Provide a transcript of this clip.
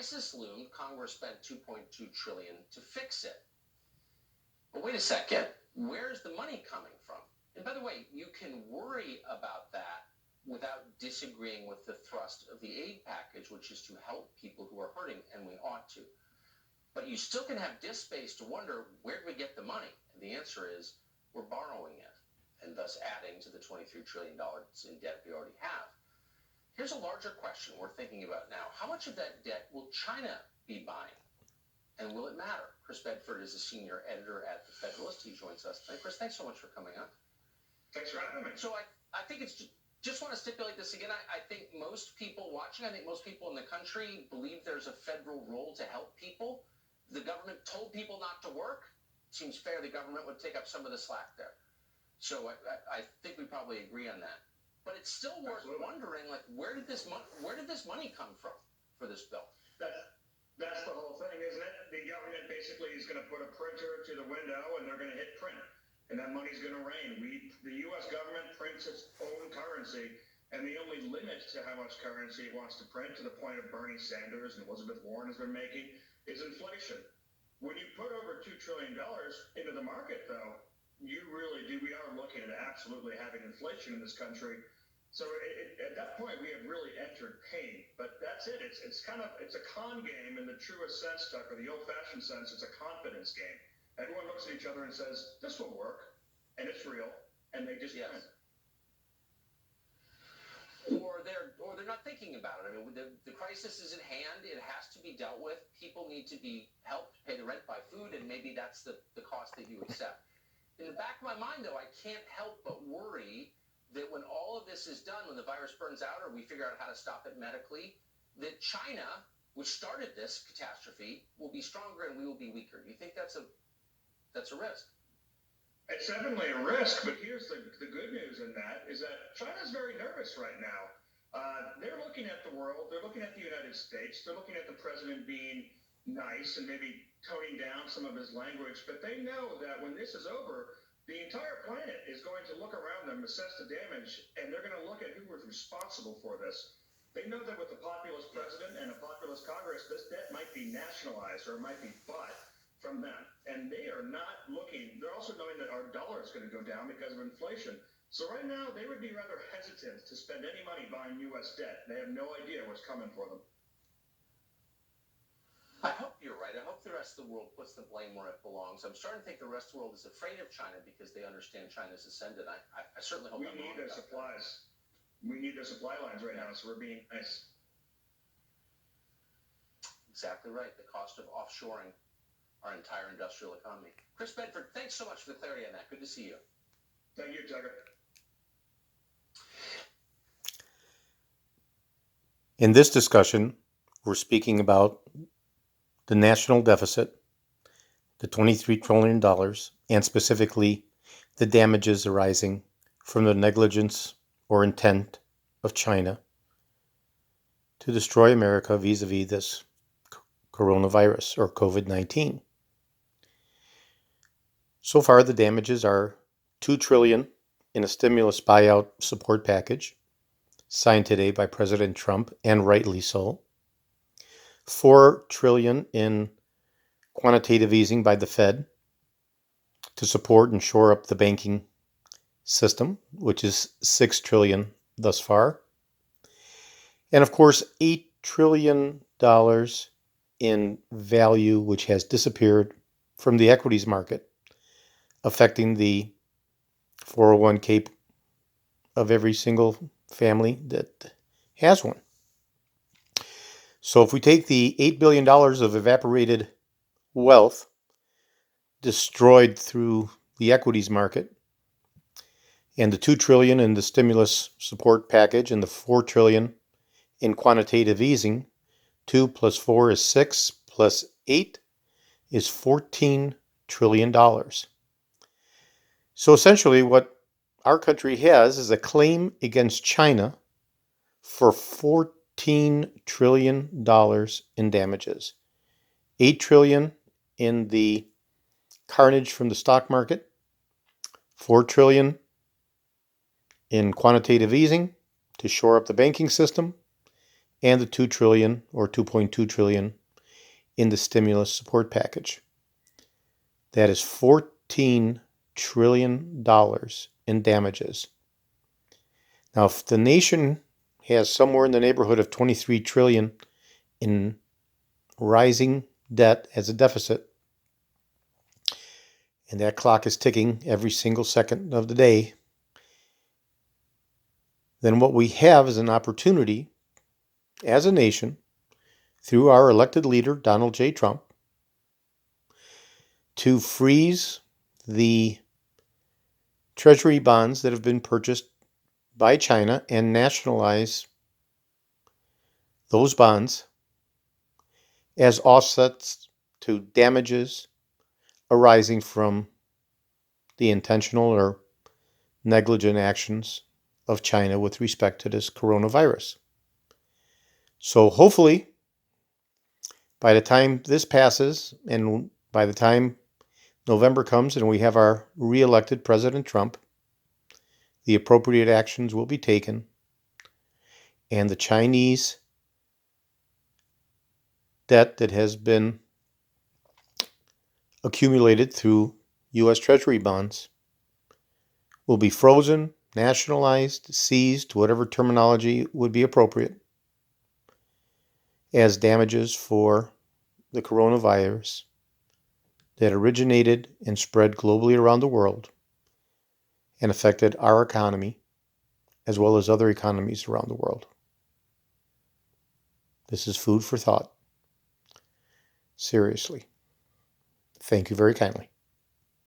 crisis loomed, Congress spent $2.2 trillion to fix it. But wait a second, where's the money coming from? And by the way, you can worry about that without disagreeing with the thrust of the aid package, which is to help people who are hurting, and we ought to. But you still can have disk space to wonder, where do we get the money? And the answer is, we're borrowing it, and thus adding to the $23 trillion in debt we already have. Here's a larger question we're thinking about now. How much of that debt will China be buying? And will it matter? Chris Bedford is a senior editor at The Federalist. He joins us tonight. Chris, thanks so much for coming on. Thanks for having me. So I think it's just want to stipulate this again. I think most people watching, I think most people in the country believe there's a federal role to help people. The government told people not to work. Seems fair the government would take up some of the slack there. So I think we probably agree on that. But it's still worth wondering, like, where did this money come from for this bill? That's the whole thing, isn't it? The government basically is going to put a printer to the window, and they're going to hit print, and that money's going to rain. The U.S. government prints its own currency, and the only limit to how much currency it wants to print, to the point of Bernie Sanders and Elizabeth Warren has been making, is inflation. When you put over $2 trillion into the market, though, we are looking at absolutely having inflation in this country. So at that point, we have really entered pain. But that's it. It's a con game in the truest sense, Tucker. The old-fashioned sense, it's a confidence game. Everyone looks at each other and says, this will work, and it's real, and they just print. Or they're not thinking about it. I mean, the crisis is at hand. It has to be dealt with. People need to be helped pay the rent, buy food, and maybe that's the cost that you accept. In the back of my mind, though, I can't help but worry that when all of this is done, when the virus burns out or we figure out how to stop it medically, that China, which started this catastrophe, will be stronger and we will be weaker. Do you think that's a risk? It's definitely a risk, but here's the good news in that is that China's very nervous right now. They're looking at the world. They're looking at the United States. They're looking at the president being nice and maybe toning down some of his language, but they know that when this is over, the entire planet is going to look around them, assess the damage, and they're going to look at who was responsible for this. They know that with a populist president and a populist Congress, this debt might be nationalized or it might be bought from them. And they are not looking. They're also knowing that our dollar is going to go down because of inflation. So right now, they would be rather hesitant to spend any money buying U.S. debt. They have no idea what's coming for them. I hope you're right. I hope the rest of the world puts the blame where it belongs. I'm starting to think the rest of the world is afraid of China because they understand China's ascendant. I certainly hope we need their supplies. We need their supply lines right now, so we're being nice. Exactly right. The cost of offshoring our entire industrial economy. Chris Bedford, thanks so much for the clarity on that. Good to see you. Thank you, Tucker. In this discussion, we're speaking about the national deficit, the $23 trillion, and specifically the damages arising from the negligence or intent of China to destroy America vis-a-vis this coronavirus or COVID-19. So far, the damages are $2 trillion in a stimulus buyout support package signed today by President Trump, and rightly so. $4 trillion in quantitative easing by the Fed to support and shore up the banking system, which is $6 trillion thus far. And of course, $8 trillion in value, which has disappeared from the equities market, affecting the 401k of every single family that has one. So if we take the $8 billion of evaporated wealth destroyed through the equities market, and the $2 trillion in the stimulus support package, and the $4 trillion in quantitative easing, 2 plus 4 is 6, plus 8 is $14 trillion. So essentially what our country has is a claim against China for $14 trillion in damages. $8 trillion in the carnage from the stock market, $4 trillion in quantitative easing to shore up the banking system, and the 2 trillion or 2.2 trillion in the stimulus support package. That is $14 trillion in damages. Now, if the nation has somewhere in the neighborhood of 23 trillion in rising debt as a deficit, and that clock is ticking every single second of the day, then what we have is an opportunity as a nation, through our elected leader, Donald J. Trump, to freeze the Treasury bonds that have been purchased by China and nationalize those bonds as offsets to damages arising from the intentional or negligent actions of China with respect to this coronavirus. So hopefully, by the time this passes and by the time November comes and we have our re-elected President Trump, the appropriate actions will be taken and the Chinese debt that has been accumulated through U.S. Treasury bonds will be frozen, nationalized, seized, whatever terminology would be appropriate, as damages for the coronavirus that originated and spread globally around the world and affected our economy as well as other economies around the world. This is food for thought. Seriously. Thank you very kindly.